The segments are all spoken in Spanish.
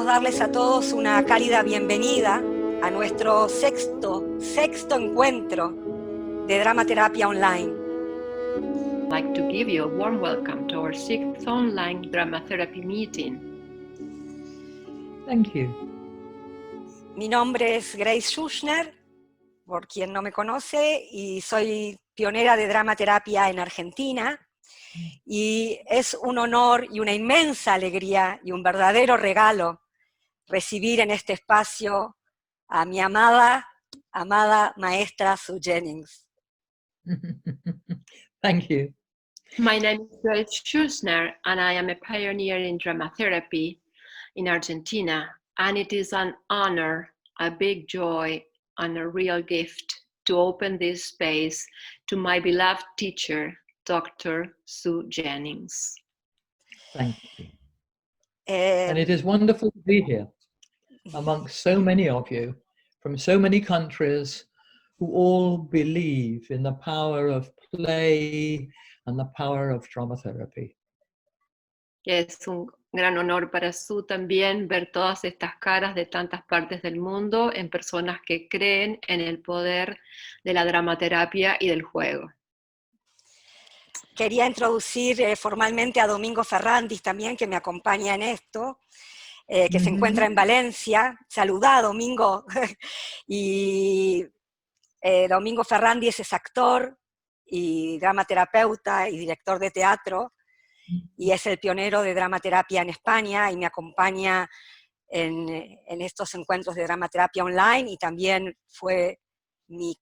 darles a todos una cálida bienvenida a nuestro sexto encuentro de dramaterapia online. I'd like to give you a warm welcome to our 6th online dramatherapy meeting. Thank you. Mi nombre es Grace Schuchner, por quien no me conoce, y soy pionera de dramaterapia en Argentina. Y es un honor y una inmensa alegría y un verdadero regalo recibir en este espacio a mi amada maestra Sue Jennings. Thank you. My name is Grace Schuchner, and I am a pioneer in dramatherapy in Argentina. And it is an honor, a big joy, and a real gift to open this space to my beloved teacher, Dr. Sue Jennings. Thank you. And it is wonderful to be here amongst so many of you from so many countries who all believe in the power of play and the power of dramatherapy. Es un gran honor para Sue también ver todas estas caras de tantas partes del mundo en personas que creen en el poder de la dramaterapia y del juego. Quería introducir formalmente a Domingo Ferrandis también, que me acompaña en esto, que se encuentra en Valencia. Saludá, Domingo. Y Domingo Ferrandis es actor y dramaterapeuta y director de teatro, y es el pionero de dramaterapia en España, y me acompaña en estos encuentros de dramaterapia online, y también fue mi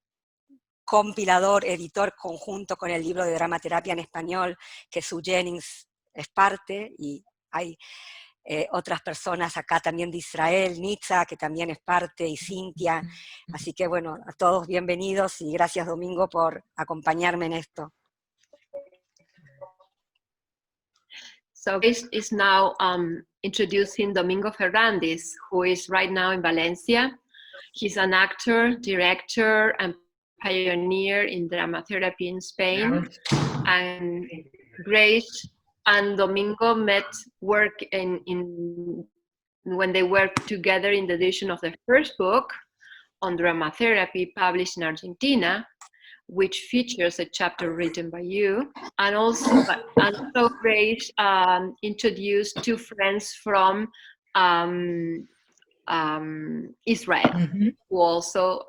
compilador, editor conjunto con el libro de dramaterapia en español, que Sue Jennings es parte, y hay otras personas acá también de Israel, Nitza, que también es parte, y Cintia. Así que bueno, a todos bienvenidos, y gracias Domingo por acompañarme en esto. So Grace is now introducing Domingo Ferrandis, who is right now in Valencia. He's an actor, director, and pioneer in dramatherapy in Spain. And Grace and Domingo met when they worked together in the edition of the first book on dramatherapy published in Argentina, which features a chapter written by you. And also Grace introduced two friends from Israel, who also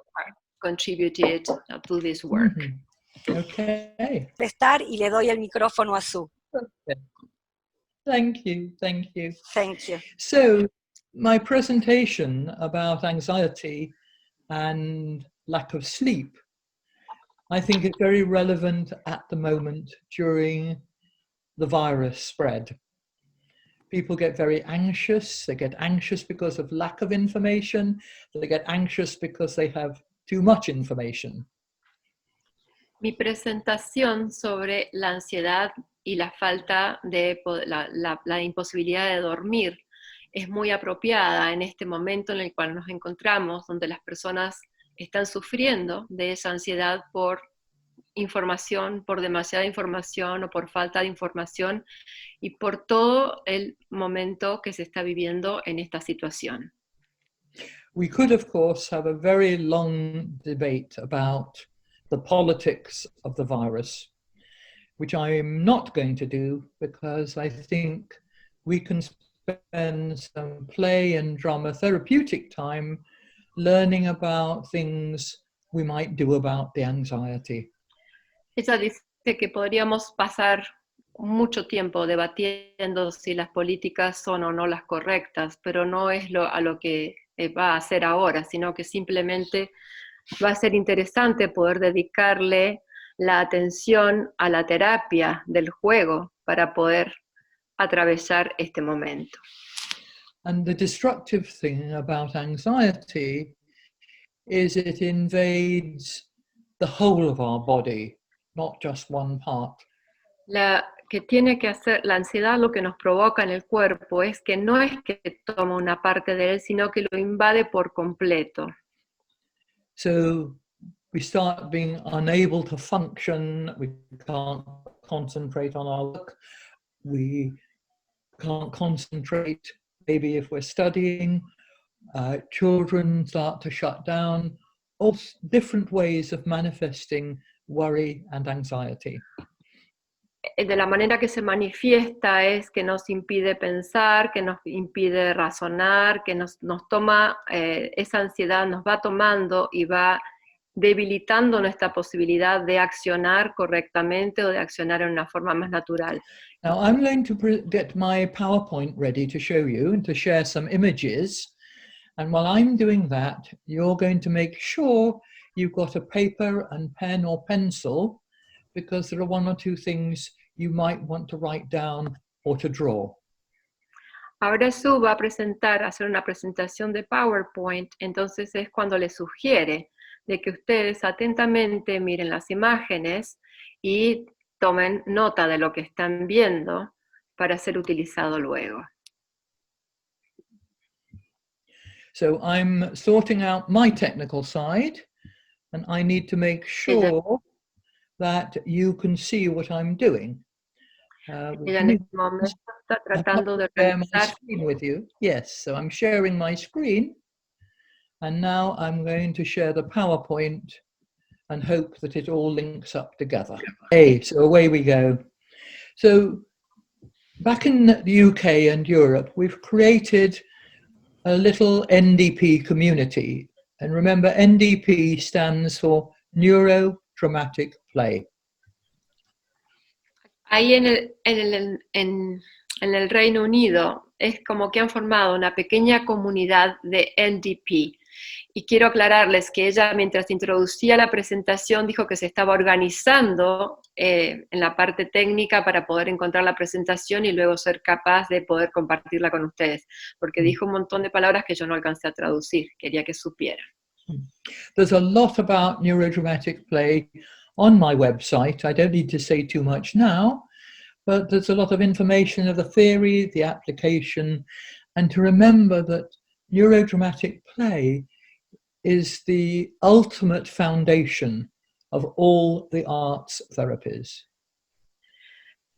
contributed to this work. Okay. Estar, y le doy el micrófono a Sue. Okay. Thank you. Thank you. So, my presentation about anxiety and lack of sleep, I think is very relevant at the moment during the virus spread. People get very anxious. They get anxious because of lack of information. They get anxious because they have too much information. Mi presentación sobre la ansiedad y la falta de la imposibilidad de dormir es muy apropiada en este momento en el cual nos encontramos, donde las personas están sufriendo de esa ansiedad por información, por demasiada información o por falta de información, y por todo el momento que se está viviendo en esta situación. We could, of course, have a very long debate about the politics of the virus, which I'm not going to do, because I think we can spend some play and drama therapeutic time learning about things we might do about the anxiety. Ella dice que podríamos pasar mucho tiempo debatiendo si las políticas son o no las correctas, pero no es a lo que va a hacer ahora, sino que simplemente va a ser interesante poder dedicarle la atención a la terapia del juego para poder atravesar este momento. And the destructive thing about anxiety is it invades the whole of our body, not just one part. La ansiedad lo que nos provoca en el cuerpo es que no es que toma una parte de él, sino que lo invade por completo. So we start being unable to function, we can't concentrate on our work, we can't concentrate maybe if we're studying, children start to shut down, all different ways of manifesting worry and anxiety. De la manera que se manifiesta es que nos impide pensar, que nos impide razonar, que nos toma, esa ansiedad nos va tomando y va debilitando nuestra posibilidad de accionar correctamente o de accionar en una forma más natural. Now I'm going to get my PowerPoint ready to show you and to share some images. And while I'm doing that, you're going to make sure you've got a paper and pen or pencil, because there are one or two things you might want to write down or to draw. Ahora Sue va a hacer una presentación de PowerPoint, entonces es cuando le sugiere de que ustedes atentamente miren las imágenes y tomen nota de lo que están viendo para ser utilizado luego. So I'm sorting out my technical side, and I need to make sure that you can see what I'm doing. Ella en este momento está tratando de share my organizar. screen with you. Yes, so I'm sharing my screen, and now I'm going to share the PowerPoint and hope that it all links up together. Okay, so away we go. So back in the UK and Europe, we've created a little NDP community. And remember, NDP stands for Neuro-Dramatic-Play. Ahí en el Reino Unido es como que han formado una pequeña comunidad de NDP. Y quiero aclararles que ella, mientras introducía la presentación, dijo que se estaba organizando en la parte técnica para poder encontrar la presentación y luego ser capaz de poder compartirla con ustedes, porque dijo un montón de palabras que yo no alcancé a traducir, quería que supieran. There's a lot about Neuro-Dramatic-Play on my website. I don't need to say too much now, but there's a lot of information of the theory, the application, and to remember that Neuro-Dramatic-Play is the ultimate foundation of all the arts therapies.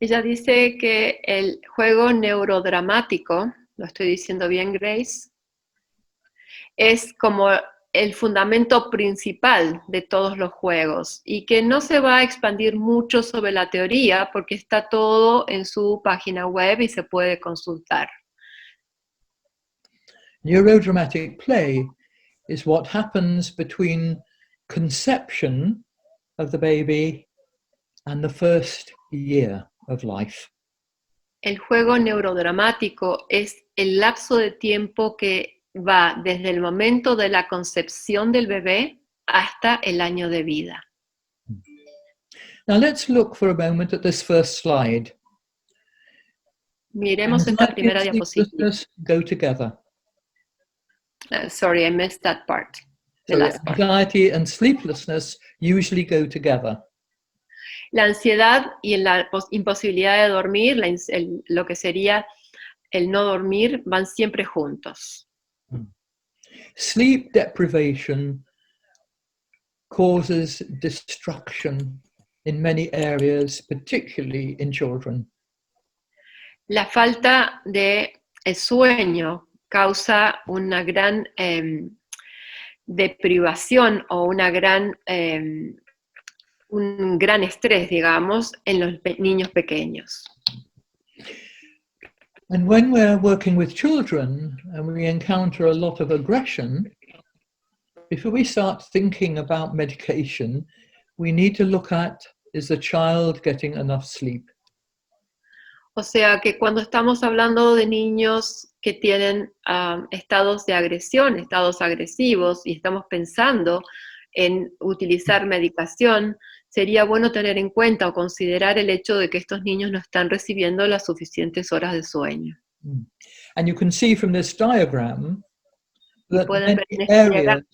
Ella dice que el juego neurodramático, lo estoy diciendo bien, Grace, es como el fundamento principal de todos los juegos y que no se va a expandir mucho sobre la teoría porque está todo en su página web y se puede consultar. Neuro-Dramatic-Play is what happens between conception of the baby and the first year of life. El juego neurodramático es el lapso de tiempo que va desde el momento de la concepción del bebé hasta el año de vida. Now let's look for a moment at this first slide. Miremos esta primera diapositiva. Go together. Sorry, I missed that part. The So last part. anxiety and sleeplessness usually go together. La ansiedad y la imposibilidad de dormir, lo que sería el no dormir, van siempre juntos. Sleep deprivation causes destruction in many areas, particularly in children. La falta de sueño causa una gran deprivación o un gran estrés, digamos, en los niños pequeños. And when we're working with children and we encounter a lot of aggression, before we start thinking about medication, we need to look at, is the child getting enough sleep? O sea que cuando estamos hablando de niños que tienen estados de agresión, estados agresivos, y estamos pensando en utilizar medicación, sería bueno tener en cuenta o considerar el hecho de que estos niños no están recibiendo las suficientes horas de sueño. And you can see from this diagram that many areas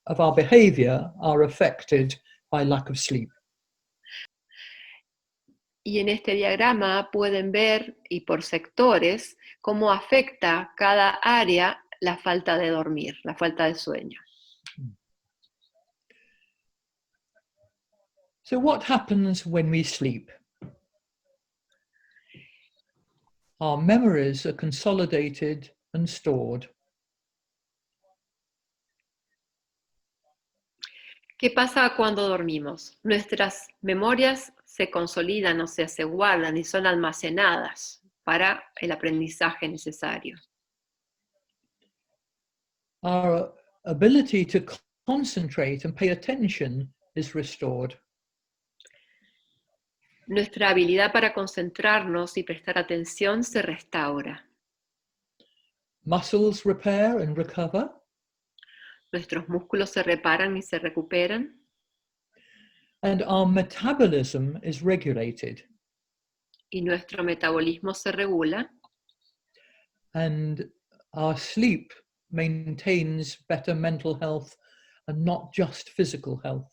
of our behavior are affected by lack of sleep. Y en este diagrama pueden ver, y por sectores, cómo afecta cada área la falta de dormir, la falta de sueño. So what happens when we sleep? Our memories are consolidated and stored. ¿Qué pasa cuando dormimos? Nuestras memorias se consolidan, o sea, se guardan y son almacenadas para el aprendizaje necesario. Our ability to concentrate and pay attention is restored. Nuestra habilidad para concentrarnos y prestar atención se restaura. Muscles repair and recover. Nuestros músculos se reparan y se recuperan. And our metabolism is regulated. Y nuestro metabolismo se regula. And our sleep maintains better mental health and not just physical health.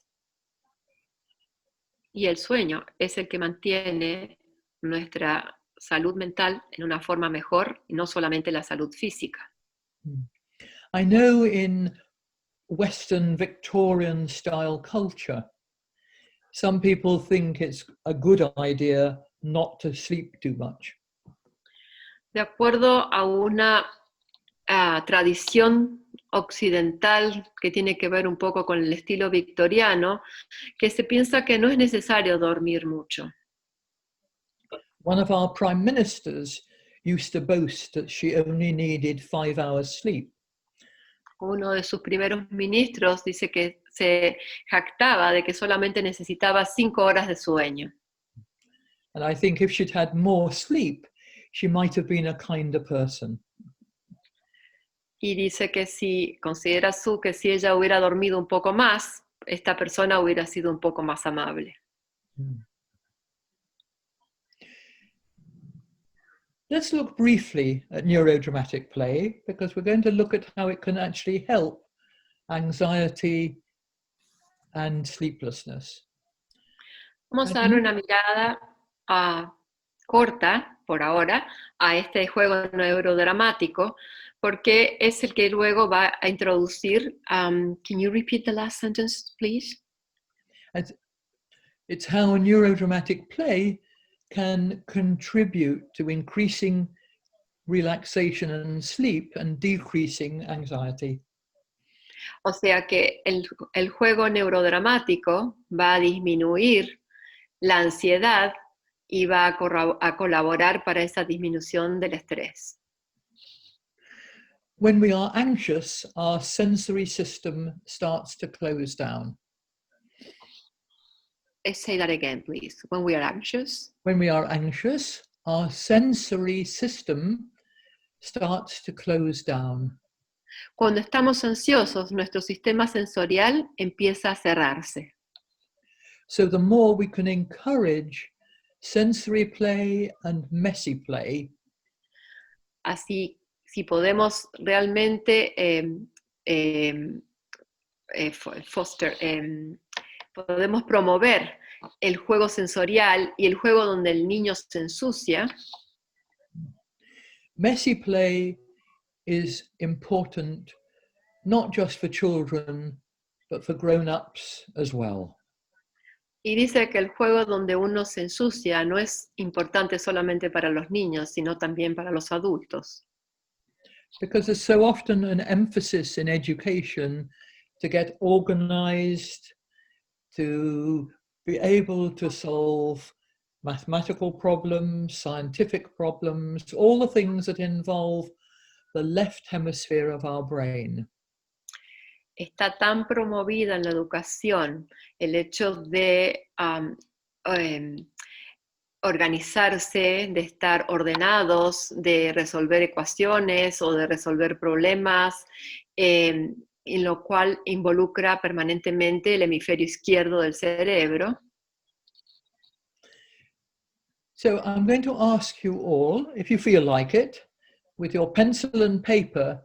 Y el sueño es el que mantiene nuestra salud mental en una forma mejor y no solamente la salud física. I know in Western Victorian style culture, some people think it's a good idea not to sleep too much. De acuerdo a una tradición occidental que tiene que ver un poco con el estilo victoriano, que se piensa que no es necesario dormir mucho. One of our prime ministers used to boast that she only needed 5 hours sleep. Uno de sus primeros ministros dice que se jactaba de que solamente necesitaba 5 horas de sueño. And I think if she'd had more sleep, she might have been a kinder person. Y dice que si considera Sue que si ella hubiera dormido un poco más, esta persona hubiera sido un poco más amable. Let's look briefly at Neuro-Dramatic-Play, because we're going to look at how it can actually help anxiety and sleeplessness. Vamos a darle una mirada corta, por ahora, a este juego neurodramático, porque es el que luego va a introducir. Can you repeat the last sentence, please? It's how Neuro-Dramatic-Play can contribute to increasing relaxation and sleep and decreasing anxiety. O sea que el juego neurodramático va a disminuir la ansiedad y va a colaborar para esa disminución del estrés. When we are anxious, our sensory system starts to close down. Say that again, please. When we are anxious. When we are anxious, our sensory system starts to close down. Cuando estamos ansiosos, nuestro sistema sensorial empieza a cerrarse. So the more we can encourage sensory play and messy play, así, si podemos realmente podemos promover el juego sensorial y el juego donde el niño se ensucia. Messy play is important not just for children, but for grown-ups as well. Y dice que el juego donde uno se ensucia no es importante solamente para los niños, sino también para los adultos. Because there's so often an emphasis in education to get organized, to be able to solve mathematical problems, scientific problems, all the things that involve the left hemisphere of our brain. Está tan promovida en la educación el hecho de organizarse, de estar ordenados, de resolver ecuaciones o de resolver problemas, en lo cual involucra permanentemente el hemisferio izquierdo del cerebro. So I'm going to ask you all, if you feel like it, with your pencil and paper,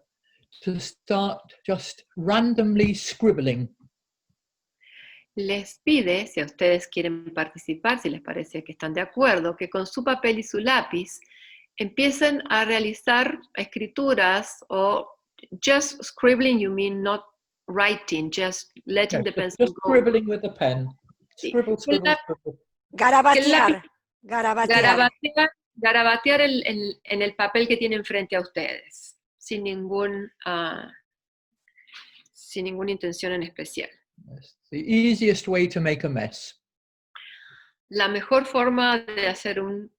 to start just randomly scribbling. Les pide, si a ustedes quieren participar, si les parece que están de acuerdo, que con su papel y su lápiz empiecen a realizar escrituras, o just scribbling, you mean not writing, just letting the pencil just go. scribbling with the pen. Scribble, scribble, scribble. Garabatear. Garabatear en el papel que tienen frente a ustedes. sin ninguna intención en especial. Yes. The easiest way to make a mess. La mejor forma de hacer un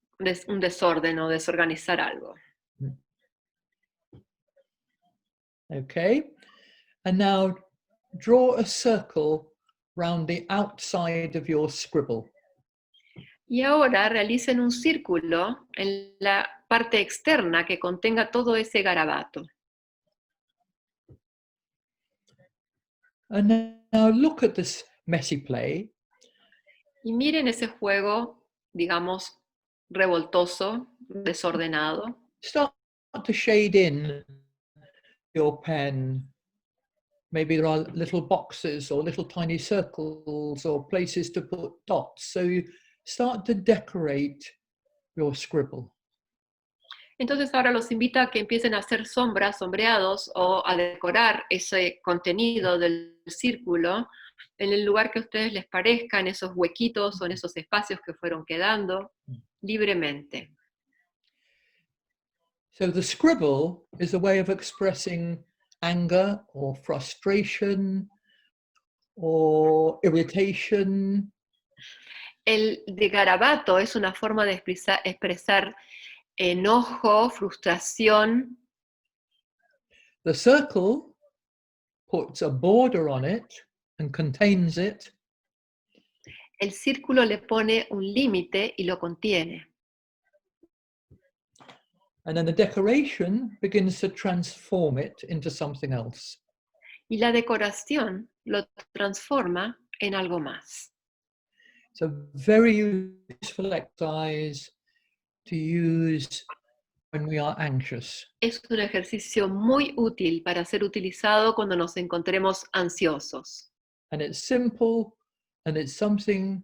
desorden o desorganizar algo. Okay, and now draw a circle round the outside of your scribble. Y ahora realicen un círculo en la parte externa que contenga todo ese garabato. And now look at this messy play. Y miren ese juego, digamos, revoltoso, desordenado. Start to shade in your pen. Maybe there are little boxes or little tiny circles or places to put dots. So you start to decorate your scribble. Entonces ahora los invito a que empiecen a hacer sombras, sombreados o a decorar ese contenido del círculo en el lugar que a ustedes les parezca, en esos huequitos o en esos espacios que fueron quedando libremente. So the scribble is a way of expressing anger or frustration or irritation. El de garabato es una forma de expresar enojo, frustración. The circle puts a border on it and contains it. El círculo le pone un límite y lo contiene. And then the decoration begins to transform it into something else. Y la decoración lo transforma en algo más. It's a very useful exercise to use when we are anxious. Es un ejercicio muy útil para ser utilizado cuando nos encontremos ansiosos. And it's simple and it's something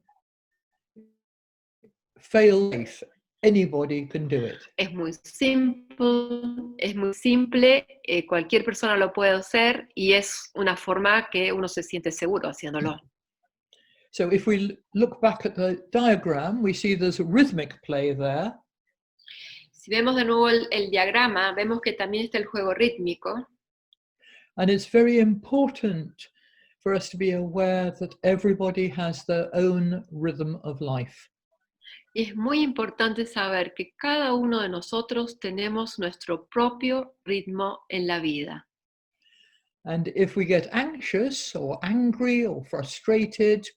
fail-safe. Anybody can do it. Es muy simple, cualquier persona lo puede hacer y es una forma que uno se siente seguro haciéndolo. So if we look back at the diagram, we see there's a rhythmic play there. Si vemos de nuevo el diagrama, vemos que también está el juego rítmico. And it's very important for us to be aware that everybody has their own rhythm of life. Y es muy importante saber que cada uno de nosotros tenemos nuestro propio ritmo en la vida. And if we get anxious or angry or frustrated,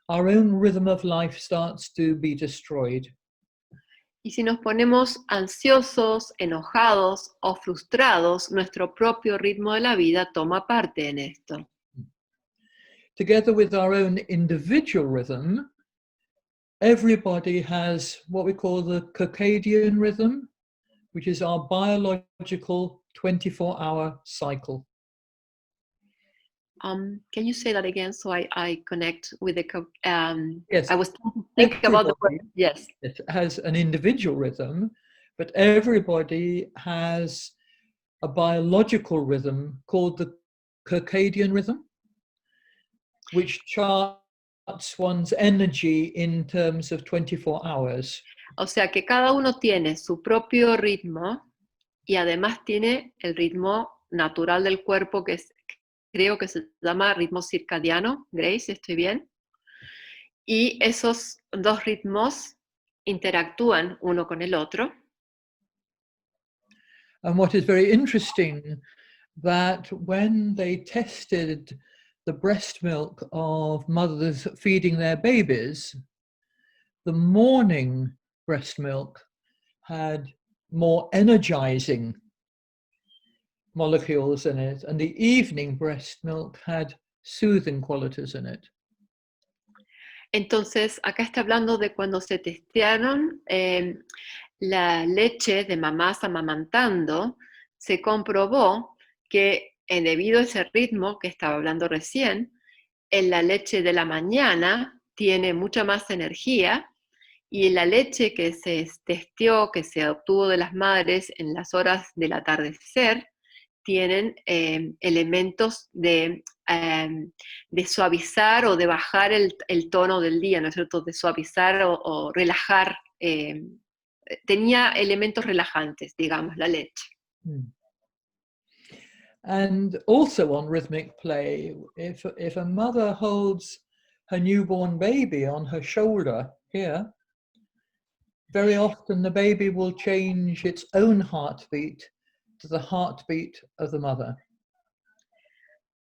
our own rhythm of life starts to be destroyed. Y si nos ponemos ansiosos, enojados o frustrados, nuestro propio ritmo de la vida toma parte en esto. Together with our own individual rhythm, everybody has what we call the circadian rhythm, which is our biological 24-hour cycle. Can you say that again so I connect with the... Yes. I was thinking about the word. Yes. It has an individual rhythm, but everybody has a biological rhythm called the circadian rhythm, which charts one's energy in terms of 24 hours. O sea que cada uno tiene su propio ritmo y además tiene el ritmo natural del cuerpo que es, creo que se llama ritmo circadiano. Grace, ¿estoy bien? Y esos dos ritmos interactúan uno con el otro. And what is very interesting, that when they tested the breast milk of mothers feeding their babies, the morning breast milk had more energizing molecules in it, and the evening breast milk had soothing qualities in it. Entonces, acá está hablando de cuando se testearon la leche de mamás amamantando, se comprobó que debido a ese ritmo que estaba hablando recién, en la leche de la mañana tiene mucha más energía y la leche que se testeó, que se obtuvo de las madres en las horas del atardecer, tienen elementos de suavizar o de bajar el tono del día, ¿no es cierto? De suavizar o relajar. Tenía elementos relajantes, digamos, la leche. And also on rhythmic play, if a mother holds her newborn baby on her shoulder here, very often the baby will change its own heartbeat to the heartbeat of the mother.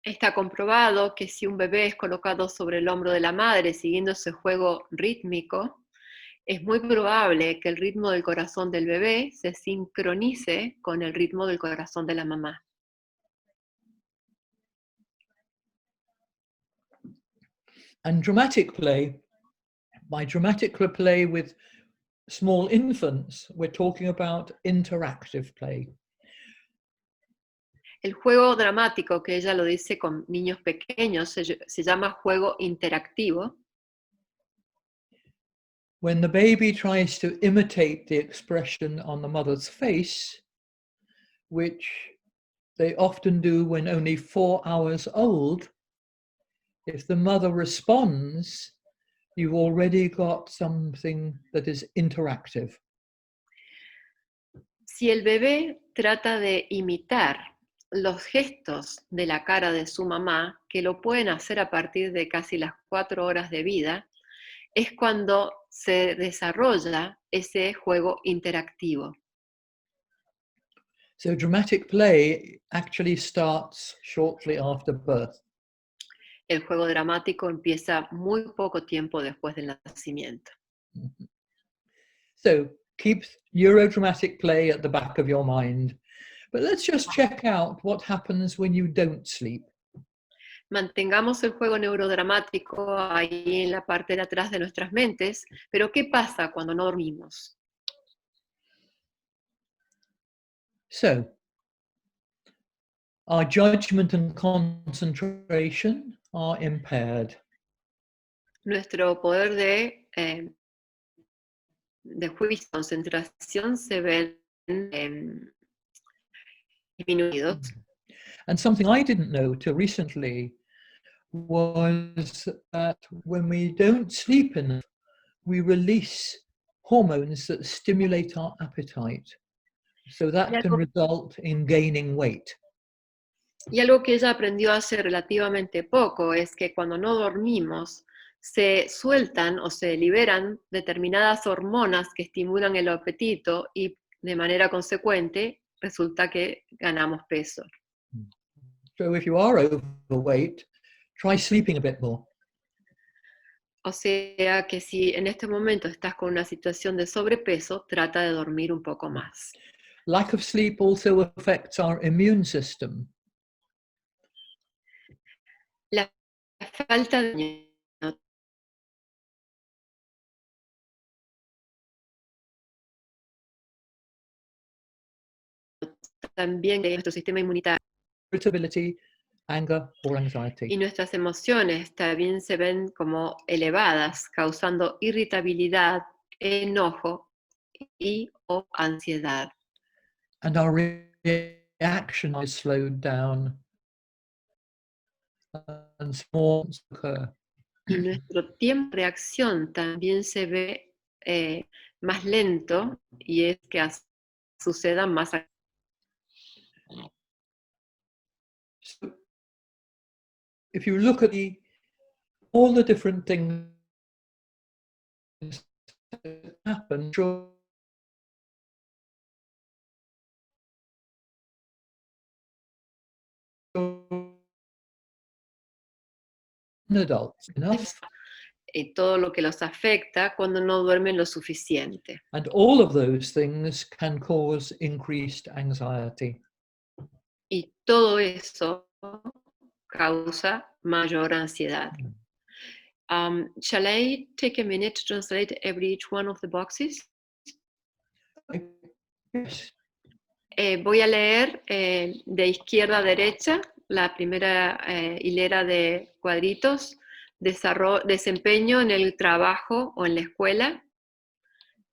Está comprobado que si un bebé es colocado sobre el hombro de la madre siguiendo ese juego rítmico, es muy probable que el ritmo del corazón del bebé se sincronice con el ritmo del corazón de la mamá. And dramatic play, by dramatic play with small infants, we're talking about interactive play. El juego dramático, que ella lo dice con niños pequeños, se llama juego interactivo. When the baby tries to imitate the expression on the mother's face, which they often do when only 4 hours old, if the mother responds, you've already got something that is interactive. Si el bebé trata de imitar los gestos de la cara de su mamá, que lo pueden hacer a partir de casi las 4 horas de vida, es cuando se desarrolla ese juego interactivo. So dramatic play actually starts shortly after birth. El juego dramático empieza muy poco tiempo después del nacimiento. So keep Neuro-Dramatic Play at the back of your mind. But let's just check out what happens when you don't sleep. Mantengamos el juego neurodramático ahí en la parte de atrás de nuestras mentes, pero ¿qué pasa cuando no dormimos? So, our judgment and concentration are impaired. Nuestro poder de juicio y concentración se ven disminuidos. And something I didn't know till recently was that when we don't sleep enough, we release hormones that stimulate our appetite. So that can result in gaining weight. Y algo que ella aprendió hace relativamente poco es que cuando no dormimos se sueltan o se liberan determinadas hormonas que estimulan el apetito y de manera consecuente resulta que ganamos peso. So if you are overweight, try sleeping a bit more. O sea que si en este momento estás con una situación de sobrepeso, trata de dormir un poco más. Lack of sleep also affects our immune system. La falta de sueño también de nuestro sistema inmunitario. Irritability, anger, or anxiety. Y nuestras emociones también se ven como elevadas, causando irritabilidad, enojo y o ansiedad. And our reaction is slowed down and storms occur. Y nuestro tiempo de reacción también se ve más lento y es que sucedan más. So if you look at all the different things that happen, adults enough, Todo lo que los afecta cuando no duermen lo suficiente. and all of those things can cause increased anxiety. Y todo eso causa mayor ansiedad. Shall I take a minute to translate each one of the boxes? Yes. Voy a leer de izquierda a derecha la primera hilera de cuadritos. Desempeño en el trabajo o en la escuela.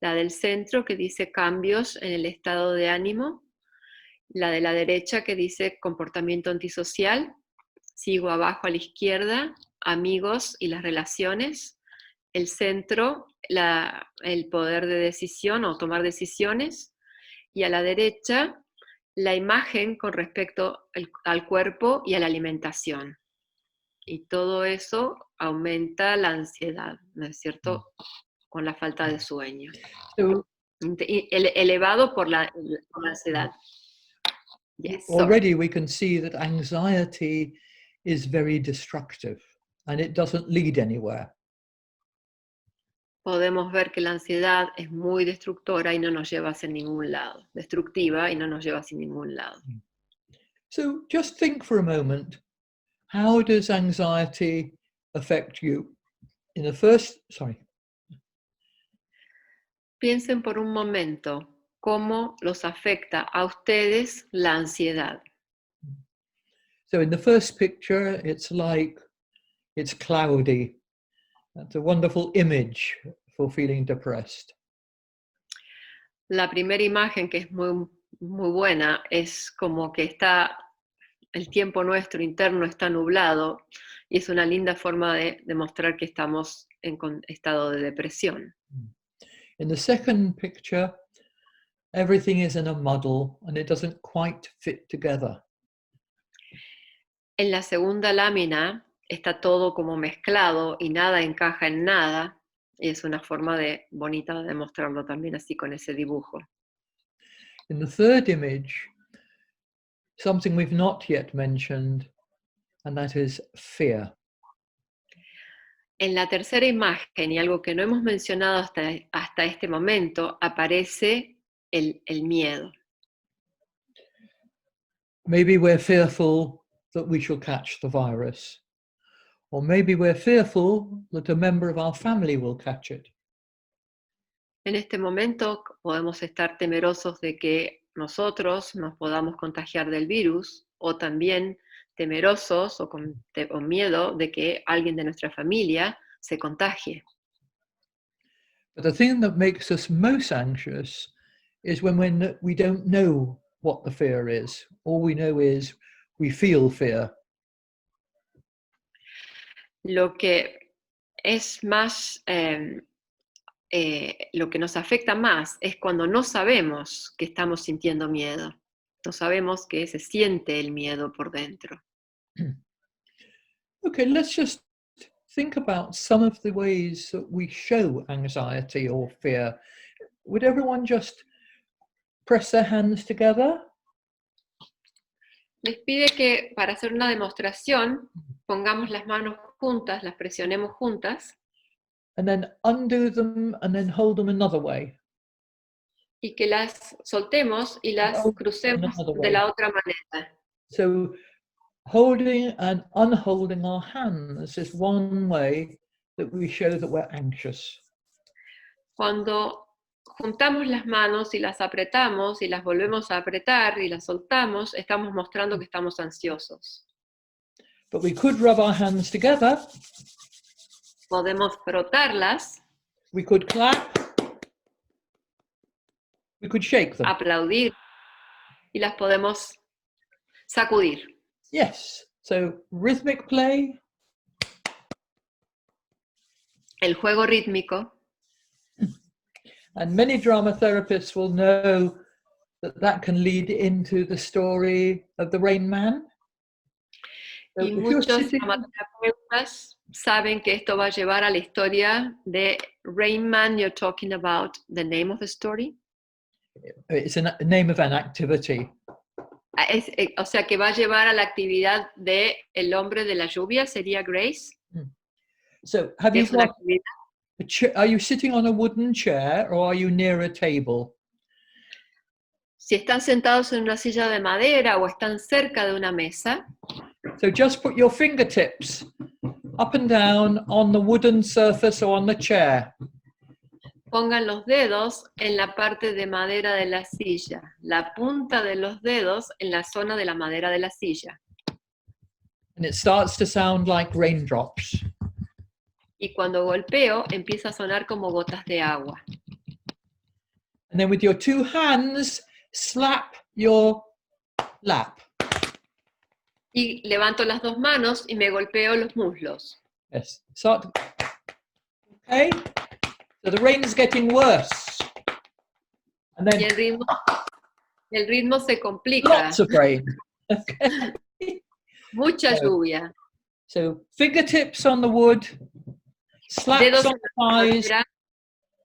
La del centro que dice cambios en el estado de ánimo. La de la derecha que dice comportamiento antisocial. Sigo abajo a la izquierda, amigos y las relaciones. El centro, el poder de decisión o tomar decisiones. Y a la derecha, la imagen con respecto al cuerpo y a la alimentación. Y todo eso aumenta la ansiedad, ¿no es cierto? Con la falta de sueño. So Elevado por la ansiedad. Yes, already we can see that anxiety is very destructive and it doesn't lead anywhere. Podemos ver que la ansiedad es muy destructora y no nos lleva hacia ningún lado. Destructiva y no nos lleva hacia ningún lado. So just think for a moment, how does anxiety affect you? In the first, Piensen por un momento cómo los afecta a ustedes la ansiedad. So in the first picture, it's cloudy. That's a wonderful image for feeling depressed. La primera imagen, que es muy, muy buena, es como que el tiempo nuestro interno está nublado y es una linda forma de demostrar que estamos en estado de depresión. In the second picture, everything is in a muddle and it doesn't quite fit together. En la segunda lámina está todo como mezclado y nada encaja en nada, y es una forma bonita de demostrarlo también así con ese dibujo. In the third image, something we've not yet mentioned, and that is fear. En la tercera imagen, y algo que no hemos mencionado hasta este momento, aparece el miedo. Maybe we're fearful that we shall catch the virus. Or maybe we're fearful that a member of our family will catch it. En este momento podemos estar temerosos de que nosotros nos podamos contagiar del virus, o también temerosos o con miedo de que alguien de nuestra familia se contagie. But the thing that makes us most anxious is when we don't know what the fear is. All we know is we feel fear. Lo que es más, lo que nos afecta más es cuando no sabemos que estamos sintiendo miedo. No sabemos que se siente el miedo por dentro. Okay, let's just think about some of the ways that we show anxiety or fear. Would everyone just press their hands together? Les pide que para hacer una demostración pongamos las manos juntas, las presionemos juntas. And then undo them and then hold them another way. Y que las soltemos y las crucemos de la otra manera. So holding and unholding our hands is one way that we show that we're anxious. Cuando juntamos las manos y las apretamos y las volvemos a apretar y las soltamos, estamos mostrando que estamos ansiosos. But we could rub our hands together. Podemos frotarlas. We could clap. We could shake them. Aplaudir. Y las podemos sacudir. Yes. So rhythmic play. El juego rítmico. And many drama therapists will know that can lead into the story of the Rain Man. So y muchos dramaterapeutas saben que esto va a llevar a la historia de Rain Man. You're talking about the name of the story. It's a name of an activity. O sea, que va a llevar a la actividad de El hombre de la lluvia, sería Grace. So have you got are you sitting on a wooden chair or are you near a table? Si están sentados en una silla de madera o están cerca de una mesa. So just put your fingertips up and down on the wooden surface or on the chair. Pongan los dedos en la parte de madera de la silla, la punta de los dedos en la zona de la madera de la silla. And it starts to sound like raindrops. Y cuando golpeo, empieza a sonar como gotas de agua. And then with your two hands, slap your lap. Y levanto las dos manos y me golpeo los muslos. Yes. Okay. So the rain is getting worse. And then y el ritmo El ritmo se complica. Lots of rain. Okay. Mucha lluvia. So fingertips on the wood, slaps Dedos on en the la thighs, madera,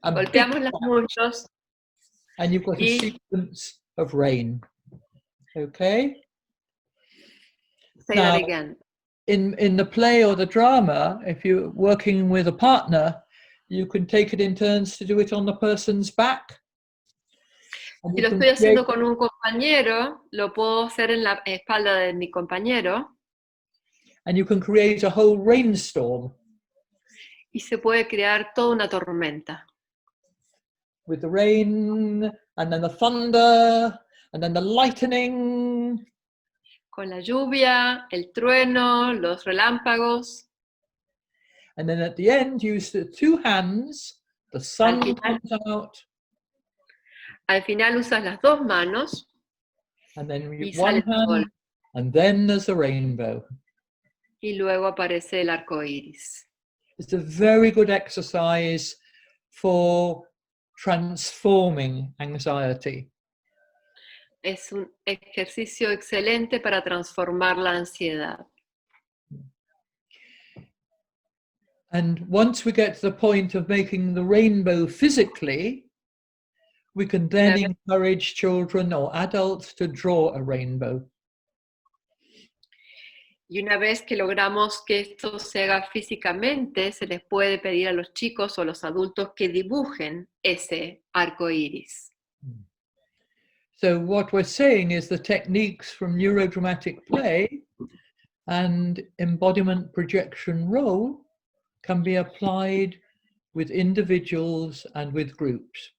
and big golpeamos los claps, muslos and you've got a y sequence of rain. Okay. say Now, that again. in the play or the drama, if you're working with a partner, you can take it in turns to do it on the person's back. And Si you lo can estoy haciendo create- con un compañero, lo puedo hacer en la espalda de mi compañero and you can create a whole rainstorm y se puede crear toda una tormenta. with the rain, and then the thunder, and then the lightning. Con la lluvia, el trueno, los relámpagos. And then at the end, use the two hands, the sun Al final- comes out, Al final usas las dos manos and then y one sale el sol. hand, and then there's a rainbow. Y luego aparece el arco iris. It's a very good exercise for transforming anxiety. Es un ejercicio excelente para transformar la ansiedad. And once we get to the point of making the rainbow physically, we can then encourage children or adults to draw a rainbow. Y una vez que logramos que esto se haga físicamente, se les puede pedir a los chicos o a los adultos que dibujen ese arco iris. So what we're saying is the techniques from Neuro-Dramatic-Play and embodiment projection role can be applied with individuals and with groups.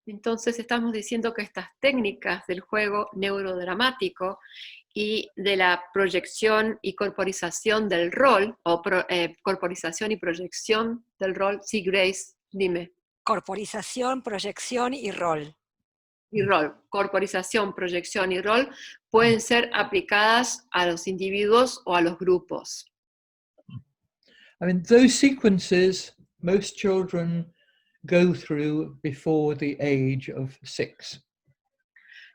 Entonces estamos diciendo que estas técnicas del juego neurodramático y de la proyección y corporización del rol, o corporización y proyección del rol, sí, Grace, dime. Corporización, proyección y rol. Y rol, corporización, proyección y rol pueden ser aplicadas a los individuos o a los grupos. I mean, those sequences most children go through before the age of 6.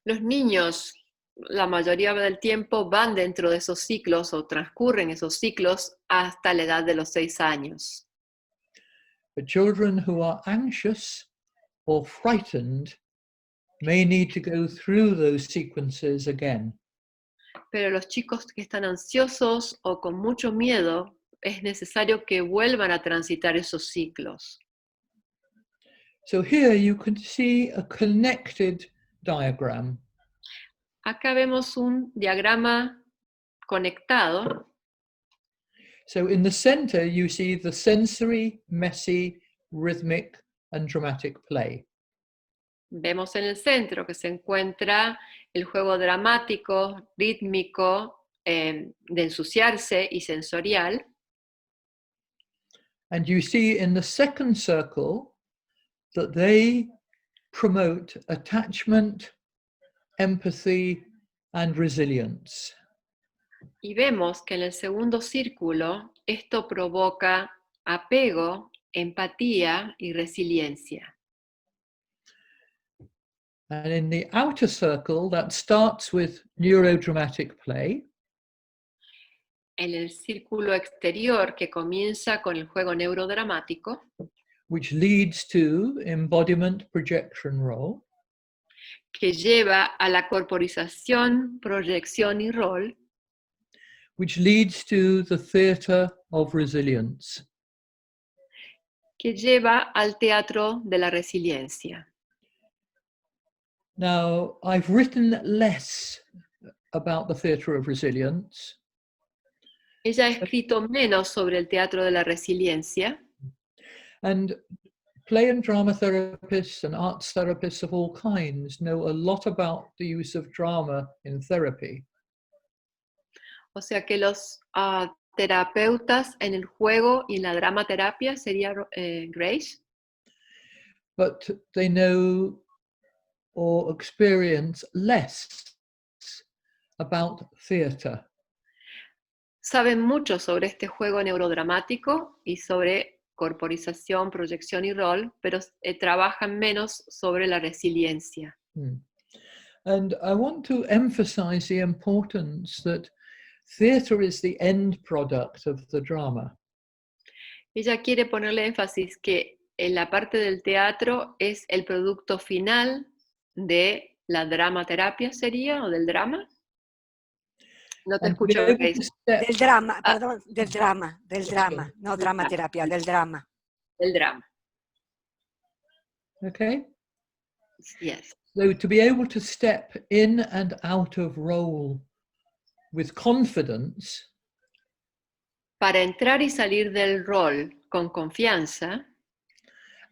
Los niños, la mayoría del tiempo, van dentro de esos ciclos o transcurren esos ciclos hasta la edad de los 6 años. But children who are anxious or frightened may need to go through those sequences again. Pero los chicos que están ansiosos o con mucho miedo, es necesario que vuelvan a transitar esos ciclos. So here you can see a connected diagram. Acá vemos un diagrama conectado. So in the center, you see the sensory, messy, rhythmic, and dramatic play. Vemos en el centro que se encuentra el juego dramático, rítmico, de ensuciarse y sensorial. And you see in the second circle that they promote attachment, empathy, and resilience. Y vemos que en el segundo círculo esto provoca apego, empatía y resiliencia. And in the outer circle, that starts with Neuro-Dramatic-Play. En el círculo exterior que comienza con el juego neurodramático, which leads to embodiment projection role, que lleva a la corporización, proyección y rol, which leads to the theatre of resilience. que lleva al teatro de la resiliencia. Now, I've written less about the theatre of resilience. Ella ha escrito menos sobre el teatro de la resiliencia, And play and drama therapists and arts therapists of all kinds know a lot about the use of drama in therapy. o sea que los terapeutas en el juego y en la dramaterapia sería Grace, But they know or experience less about theatre. saben mucho sobre este juego neurodramático y sobre corporización, proyección y rol, pero trabajan menos sobre la resiliencia. And I want to emphasize the importance that theatre is the end product of the drama. Ella quiere ponerle énfasis que en la parte del teatro es el producto final de la dramaterapia, ¿sería? ¿O del drama? No te And to be escucho, able Grace. to step, Del drama, Ah, perdón, del drama, no dramaterapia, del drama. del drama. okay? Yes. So to be able to step in and out of role with confidence, Para entrar y salir del rol con confianza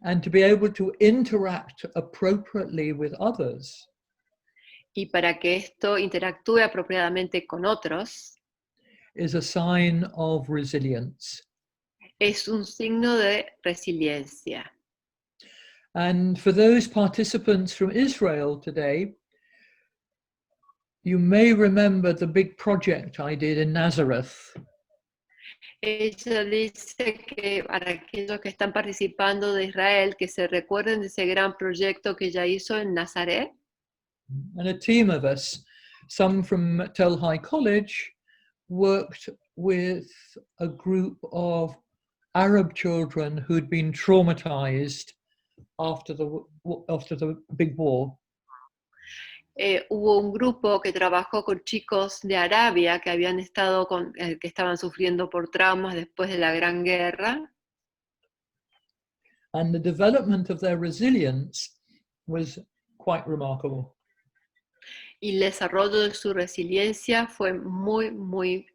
and to be able to interact appropriately with others, y para que esto interactúe apropiadamente con otros, is a sign of resilience. es un signo de resiliencia. And for those participants from Israel today, you may remember the big project I did in Nazareth. Ella dice que para aquellos que están participando de Israel, que se recuerden de ese gran proyecto que ella hizo en Nazaret. And a team of us, some from Tel Hai College, worked with a group of Arab children who'd been traumatized after the big war. Hubo un grupo que trabajó con chicos de Arabia que habían estado que estaban sufriendo por traumas después de la Gran Guerra. And the development of their resilience was quite remarkable. Y el desarrollo de su resiliencia fue muy, muy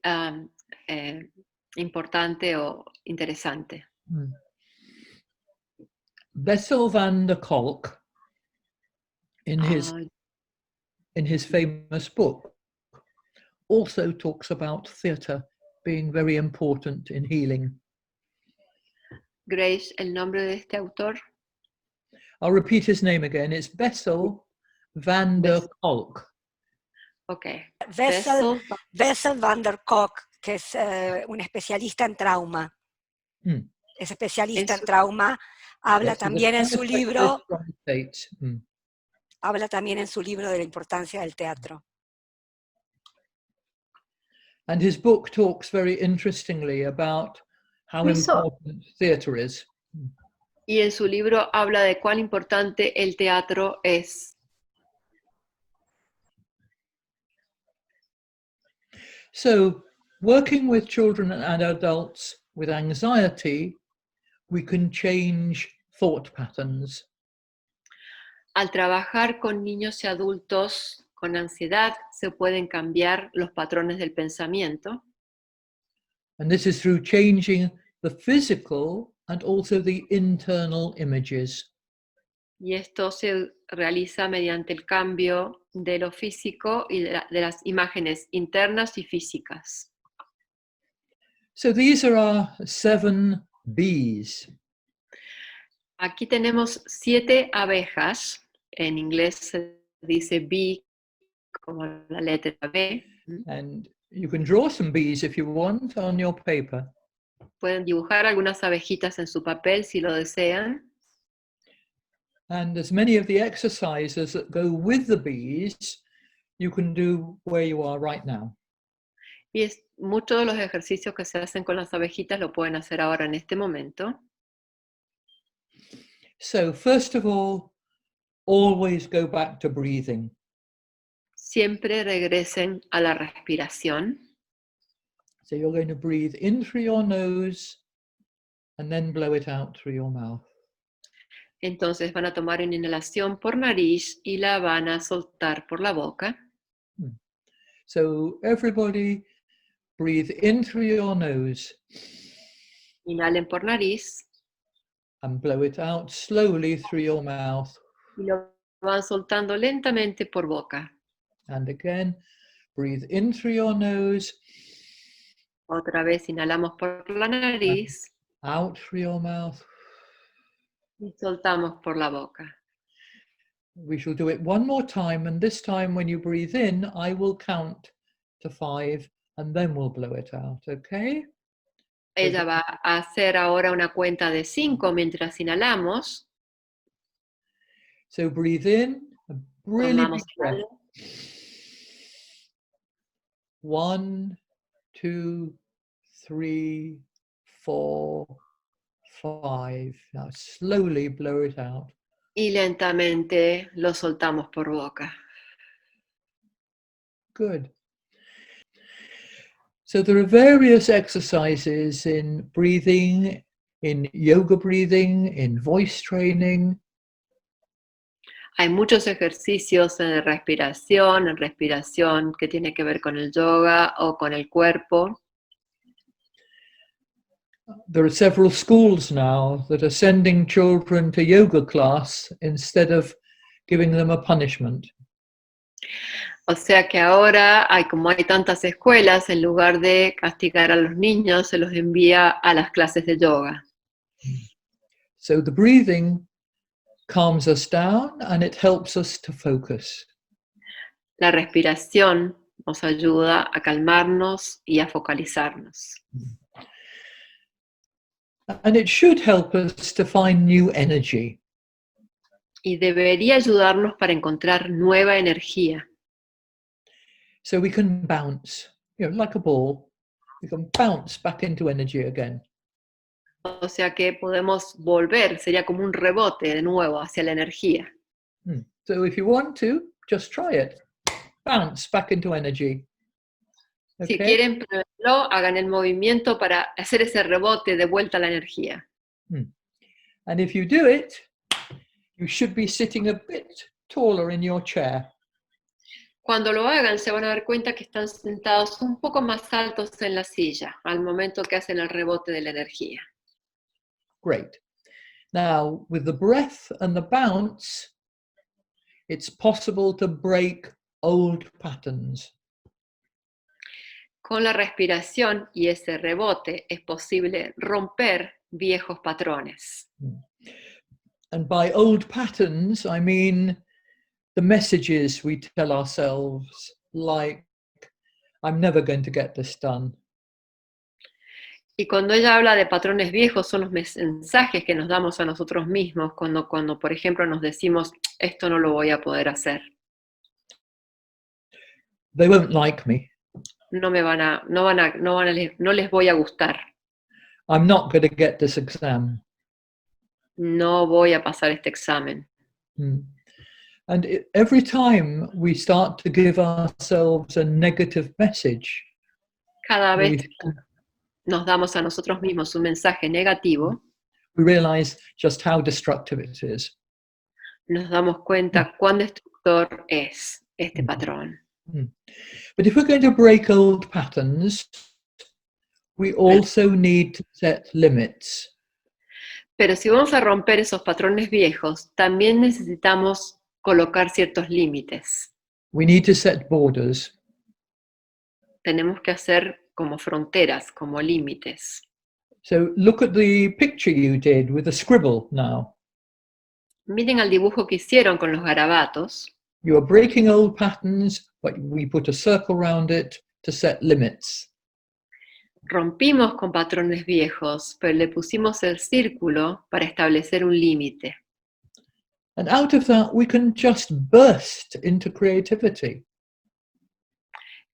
importante o interesante. Bessel van der Kolk, in his famous book, also talks about theatre being very important in healing. Grace, el nombre de este autor. I'll repeat his name again. It's Bessel van der Kolk. Okay. Bessel van der Kolk, que es un especialista en trauma. Es especialista en trauma. Habla también en su libro. Habla también en su libro de la importancia del teatro. And his book talks very interestingly about how important theatre is. Y en su libro habla de cuán importante el teatro es. So, working with children and adults with anxiety, we can change thought patterns. Al trabajar con niños y adultos con ansiedad, se pueden cambiar los patrones del pensamiento. And this is through changing the physical and also the internal images. Y esto se realiza mediante el cambio de lo físico y de las imágenes internas y físicas. So these are our 7 bees. Aquí tenemos 7 abejas. En inglés se dice bee como la letra B. And you can draw some bees if you want on your paper. Pueden dibujar algunas abejitas en su papel si lo desean. And as many of the exercises that go with the bees, you can do where you are right now. Y muchos de los ejercicios que se hacen con las abejitas lo pueden hacer ahora en este momento. So first of all, always go back to breathing. Siempre regresen a la respiración. So you're going to breathe in through your nose and then blow it out through your mouth. Entonces van a tomar una inhalación por nariz y la van a soltar por la boca. So everybody breathe in through your nose. Inhalen por nariz. And blow it out slowly through your mouth. Y lo van soltando lentamente por boca. And again, breathe in through your nose. Otra vez inhalamos por la nariz. Out through your mouth. Y soltamos por la boca. We shall do it one more time, and this time when you breathe in, I will count to 5 and then we'll blow it out, okay? Ella va a hacer ahora una cuenta de 5 mientras inhalamos. So breathe in, a really big breath. 1, 2, 3, 4, 5. Now slowly blow it out. Y lentamente lo soltamos por boca. Good. So there are various exercises in breathing, in yoga breathing, in voice training. Hay muchos ejercicios en respiración que tiene que ver con el yoga o con el cuerpo. There are several schools now that are sending children to yoga class instead of giving them a punishment. O sea que ahora, como hay tantas escuelas, en lugar de castigar a los niños, se los envía a las clases de yoga. So the breathing calms us down and it helps us to focus. La respiración nos ayuda a calmarnos y a focalizarnos. And it should help us to find new energy. Y debería ayudarnos para encontrar nueva energía. So we can bounce, like a ball. We can bounce back into energy again. O sea que podemos volver, sería como un rebote de nuevo hacia la energía. So if you want to, just try it. Bounce back into energy. Si Okay? quieren probarlo, hagan el movimiento para hacer ese rebote de vuelta a la energía. And if you do it, you should be sitting a bit taller in your chair. Cuando lo hagan, se van a dar cuenta que están sentados un poco más altos en la silla al momento que hacen el rebote de la energía. Great. Now, with the breath and the bounce, it's possible to break old patterns. Con la respiración y ese rebote es posible romper viejos patrones. And by old patterns, I mean the messages we tell ourselves, like, I'm never going to get this done. Y cuando ella habla de patrones viejos, son los mensajes que nos damos a nosotros mismos cuando por ejemplo, nos decimos, esto no lo voy a poder hacer. They won't like me. No les voy a gustar. I'm not going to get this exam. No voy a pasar este examen. And every time we start to give ourselves a negative message, Cada vez nos damos a nosotros mismos un mensaje negativo, we realize just how destructive it is. nos damos cuenta cuán destructor es este patrón. But if we're going to break old patterns, we also need to set limits. Pero si vamos a romper esos patrones viejos, también necesitamos colocar ciertos límites. We need to set borders. Tenemos que hacer como fronteras, como límites. So look at the picture you did with the scribble now. Miren al dibujo que hicieron con los garabatos. You are breaking old patterns, but we put a circle around it to set limits. Rompimos con patrones viejos, pero le pusimos el círculo para establecer un límite. And out of that, we can just burst into creativity.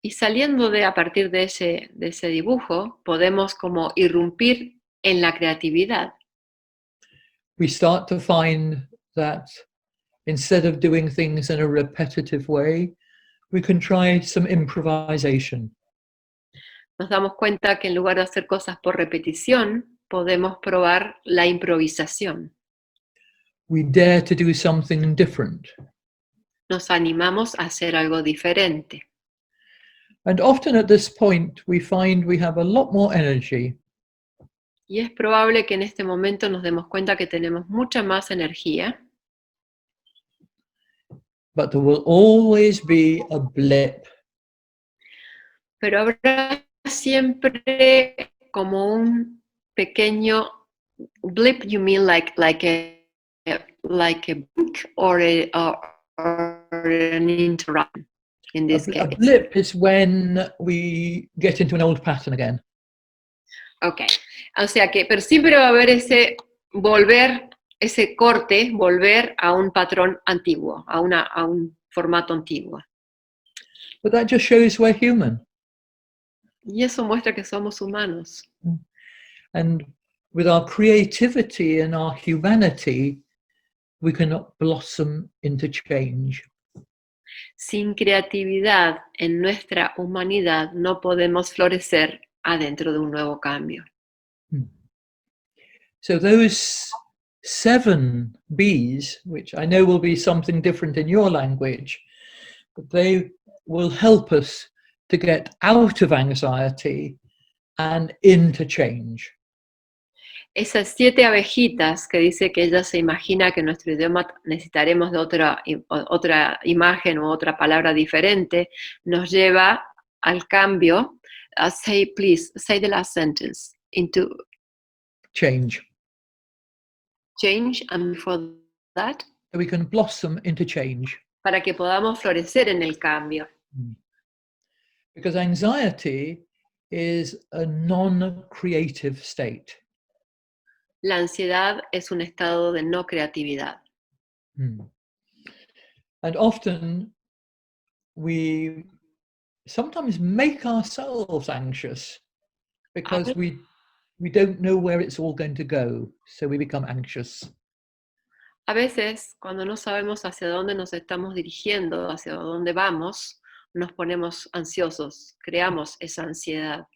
Y saliendo a partir de ese dibujo, podemos como irrumpir en la creatividad. We start to find that instead of doing things in a repetitive way, we can try some improvisation. Nos damos cuenta que en lugar de hacer cosas por repetición, podemos probar la improvisación. We dare to do something different. Nos animamos a hacer algo diferente. And often at this point, we find we have a lot more energy. Y es probable que en este momento nos demos cuenta que tenemos mucha más energía. But there will always be a blip. Pero habrá siempre como un pequeño blip. You mean like a blink or an interruption in this case? A blip is when we get into an old pattern again. Okay, o sea que, pero siempre va a haber ese corte, volver a un patrón antiguo, a un formato antiguo. But that just shows we're human. Y eso muestra que somos humanos. And with our creativity and our humanity, we can blossom into change. Sin creatividad en nuestra humanidad no podemos florecer adentro de un nuevo cambio. So those 7 B's, which I know will be something different in your language, but they will help us to get out of anxiety and into change. Esas 7 abejitas que dice que ella se imagina que en nuestro idioma necesitaremos de otra imagen u otra palabra diferente, nos lleva al cambio. Please, say the last sentence. Into Change. Change, and before that. So we can blossom into change. Para que podamos florecer en el cambio. Because anxiety is a non-creative state. La ansiedad es un estado de no creatividad. And often we sometimes make ourselves anxious because we don't know where it's all going to go, so we become anxious. A veces, cuando no sabemos hacia dónde nos estamos dirigiendo, hacia dónde vamos, nos ponemos ansiosos, creamos esa ansiedad.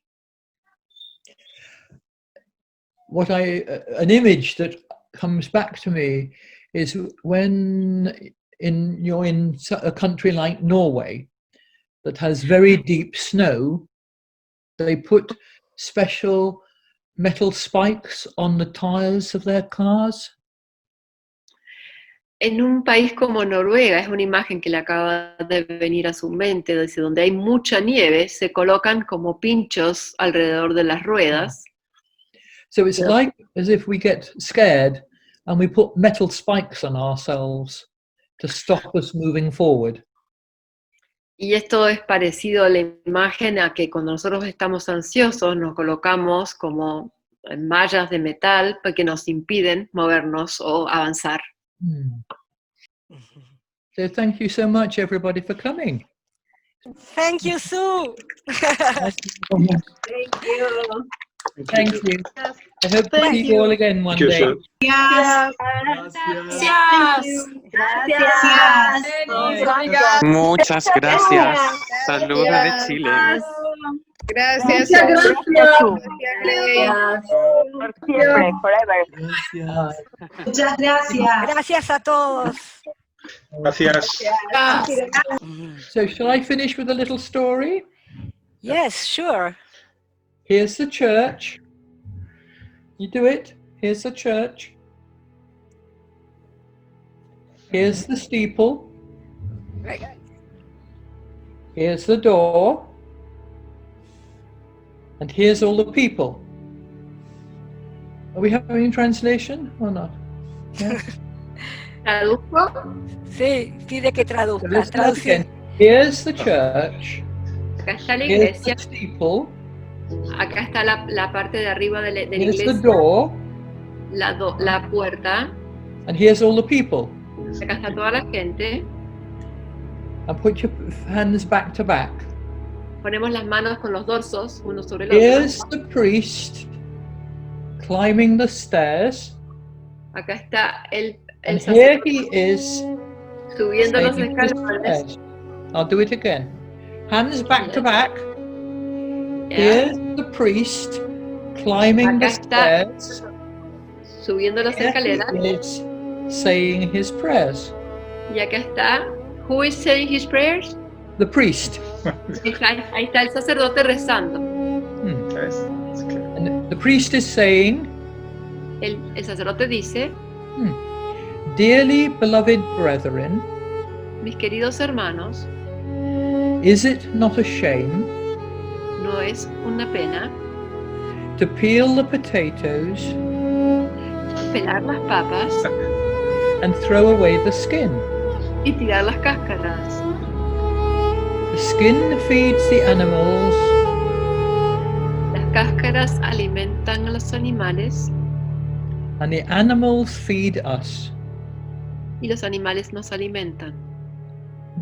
An image that comes back to me is when you're in a country like Norway that has very deep snow, they put special metal spikes on the tires of their cars. En un país como Noruega, es una imagen que le acaba de venir a su mente, desde donde hay mucha nieve, se colocan como pinchos alrededor de las ruedas. So it's like as if we get scared and we put metal spikes on ourselves to stop us moving forward. Y esto es parecido a la imagen a que cuando nosotros estamos ansiosos nos colocamos como mallas de metal que nos impiden movernos o avanzar. So thank you so much, everybody, for coming. Thank you, Sue. Thank you. Thank you. I hope to see you all again one day. Gracias. Muchas gracias. Saludos de Chile. Gracias. Muchas gracias. Gracias a todos. Gracias. So shall I finish with a little story? Yes, sure. Here's the church. You do it. Here's the church. Here's the steeple. Here's the door. And here's all the people. Are we having translation or not? Yeah. ¿Traduzco? Sí, pide que So traduzca. let's start again. Here's the church. Acá está la Here's the iglesia. steeple. Acá está la parte de arriba de la Here's the iglesia. door. La puerta. And here's all the people. Acá está toda la gente. And put your hands back to back. Ponemos las manos con los dorsos, uno sobre el otro. Here's the priest climbing the stairs. Acá está el And here he sacerdote is subiendo los saying his escalones. prayers. I'll do it again. Hands back to back. Ya. Here's the priest climbing the Acá está. stairs. Subiendo las Here escaleras. he is saying his prayers. Y acá está. Who is saying his prayers? The priest. Ahí está el sacerdote rezando. And the priest is saying, El sacerdote dice: Dearly beloved brethren, mis queridos hermanos, is it not a shame no es una pena to peel the potatoes pelar las papas and throw away the skin? y tirar las cáscaras. The skin feeds the animals, Las cáscaras alimentan a los animales and the animals feed us. y los animales nos alimentan.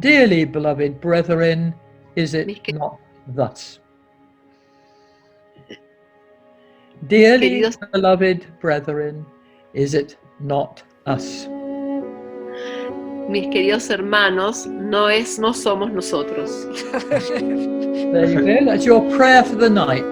Dearly beloved brethren, is it not thus? Dearly Queridos- beloved brethren, is it not us? Mis queridos hermanos, no somos nosotros. There you go. That's your prayer for the night.